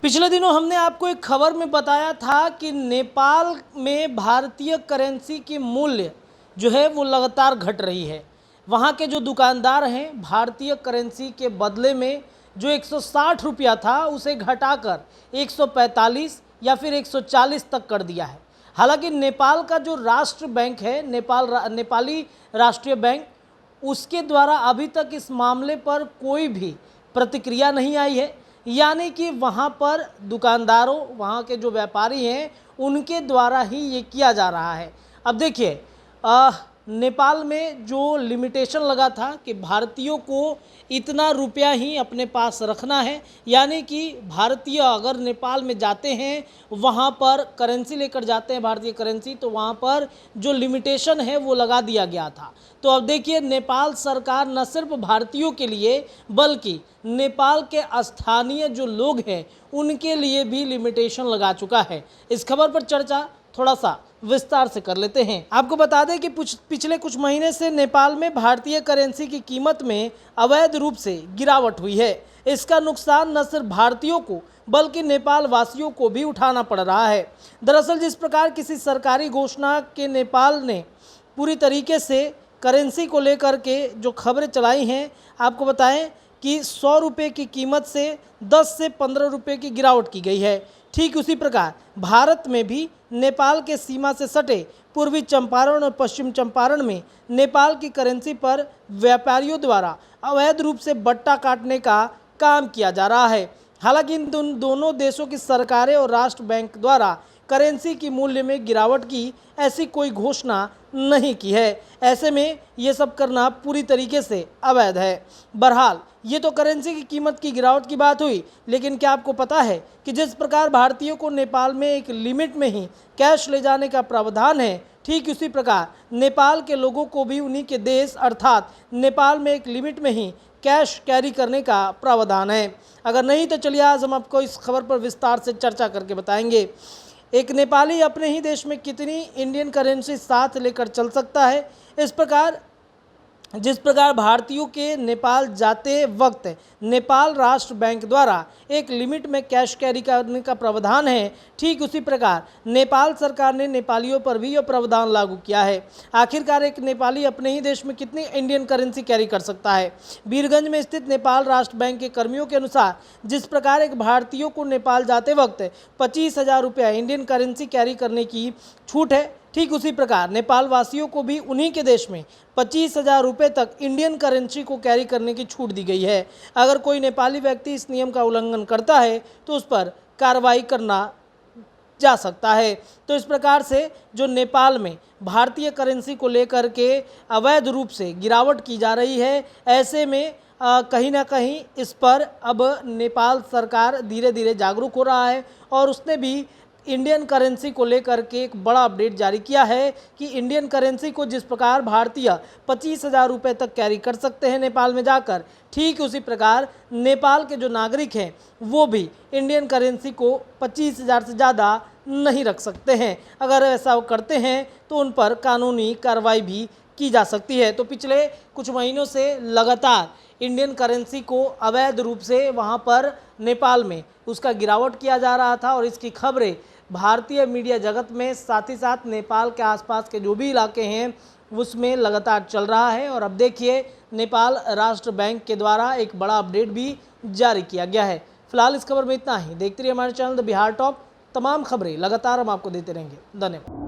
पिछले दिनों हमने आपको एक खबर में बताया था कि नेपाल में भारतीय करेंसी की मूल्य जो है वो लगातार घट रही है। वहाँ के जो दुकानदार हैं भारतीय करेंसी के बदले में जो 160 रुपया था उसे घटाकर 145 या फिर 140 तक कर दिया है। हालांकि नेपाल का जो राष्ट्र बैंक है नेपाली राष्ट्रीय बैंक, उसके द्वारा अभी तक इस मामले पर कोई भी प्रतिक्रिया नहीं आई है। यानी कि वहाँ पर दुकानदारों, वहाँ के जो व्यापारी हैं, उनके द्वारा ही ये किया जा रहा है। अब देखिए, नेपाल में जो लिमिटेशन लगा था कि भारतीयों को इतना रुपया ही अपने पास रखना है, यानी कि भारतीय अगर नेपाल में जाते हैं, वहाँ पर करेंसी लेकर जाते हैं भारतीय करेंसी, तो वहाँ पर जो लिमिटेशन है वो लगा दिया गया था। तो अब देखिए, नेपाल सरकार न सिर्फ भारतीयों के लिए बल्कि नेपाल के स्थानीय जो लोग हैं उनके लिए भी लिमिटेशन लगा चुका है। इस खबर पर चर्चा थोड़ा सा विस्तार से कर लेते हैं। आपको बता दें कि पिछले कुछ महीने से नेपाल में भारतीय करेंसी की कीमत में अवैध रूप से गिरावट हुई है। इसका नुकसान न सिर्फ भारतीयों को बल्कि नेपाल वासियों को भी उठाना पड़ रहा है। दरअसल जिस प्रकार किसी सरकारी घोषणा के नेपाल ने पूरी तरीके से करेंसी को लेकर के जो खबरें चलाई हैं, आपको बताएं कि 100 रुपये की कीमत से 10 से 15 रुपये की गिरावट की गई है। ठीक उसी प्रकार भारत में भी नेपाल के सीमा से सटे पूर्वी चंपारण और पश्चिम चंपारण में नेपाल की करेंसी पर व्यापारियों द्वारा अवैध रूप से बट्टा काटने का काम किया जा रहा है। हालांकि इन दोनों देशों की सरकारें और राष्ट्र बैंक द्वारा करेंसी की मूल्य में गिरावट की ऐसी कोई घोषणा नहीं की है। ऐसे में ये सब करना पूरी तरीके से अवैध है। बहरहाल ये तो करेंसी की कीमत की गिरावट की बात हुई, लेकिन क्या आपको पता है कि जिस प्रकार भारतीयों को नेपाल में एक लिमिट में ही कैश ले जाने का प्रावधान है, ठीक उसी प्रकार नेपाल के लोगों को भी उन्हीं के देश अर्थात नेपाल में एक लिमिट में ही कैश कैरी करने का प्रावधान है। अगर नहीं तो चलिए आज हम आपको इस खबर पर विस्तार से चर्चा करके बताएंगे। एक नेपाली अपने ही देश में कितनी इंडियन करेंसी साथ लेकर चल सकता है। जिस प्रकार भारतीयों के नेपाल जाते वक्त नेपाल राष्ट्र बैंक द्वारा एक लिमिट में कैश कैरी करने का प्रावधान है, ठीक उसी प्रकार नेपाल सरकार ने नेपालियों पर भी यह प्रावधान लागू किया है। आखिरकार एक नेपाली अपने ही देश में कितनी इंडियन करेंसी कैरी कर सकता है। वीरगंज में स्थित नेपाल राष्ट्र बैंक के कर्मियों के अनुसार जिस प्रकार एक भारतीयों को नेपाल जाते वक्त 25,000 रुपया इंडियन करेंसी कैरी करने की छूट है, ठीक उसी प्रकार नेपाल वासियों को भी उन्हीं के देश में 25,000 रुपये तक इंडियन करेंसी को कैरी करने की छूट दी गई है। अगर कोई नेपाली व्यक्ति इस नियम का उल्लंघन करता है तो उस पर कार्रवाई करना जा सकता है। तो इस प्रकार से जो नेपाल में भारतीय करेंसी को लेकर के अवैध रूप से गिरावट की जा रही है, ऐसे में कहीं ना कहीं इस पर अब नेपाल सरकार धीरे धीरे जागरूक हो रहा है और उसने भी इंडियन करेंसी को लेकर के एक बड़ा अपडेट जारी किया है कि इंडियन करेंसी को जिस प्रकार भारतीय 25,000 रुपये तक कैरी कर सकते हैं नेपाल में जाकर, ठीक उसी प्रकार नेपाल के जो नागरिक हैं वो भी इंडियन करेंसी को 25,000 से ज़्यादा नहीं रख सकते हैं। अगर ऐसा करते हैं तो उन पर कानूनी कार्रवाई भी की जा सकती है। तो पिछले कुछ महीनों से लगातार इंडियन करेंसी को अवैध रूप से वहाँ पर नेपाल में उसका गिरावट किया जा रहा था और इसकी खबरें भारतीय मीडिया जगत में साथ ही साथ नेपाल के आसपास के जो भी इलाके हैं उसमें लगातार चल रहा है। और अब देखिए, नेपाल राष्ट्र बैंक के द्वारा एक बड़ा अपडेट भी जारी किया गया है। फिलहाल इस खबर में इतना ही। देखते रहिए हमारे चैनल द बिहार टॉप। तमाम खबरें लगातार हम आपको देते रहेंगे। धन्यवाद।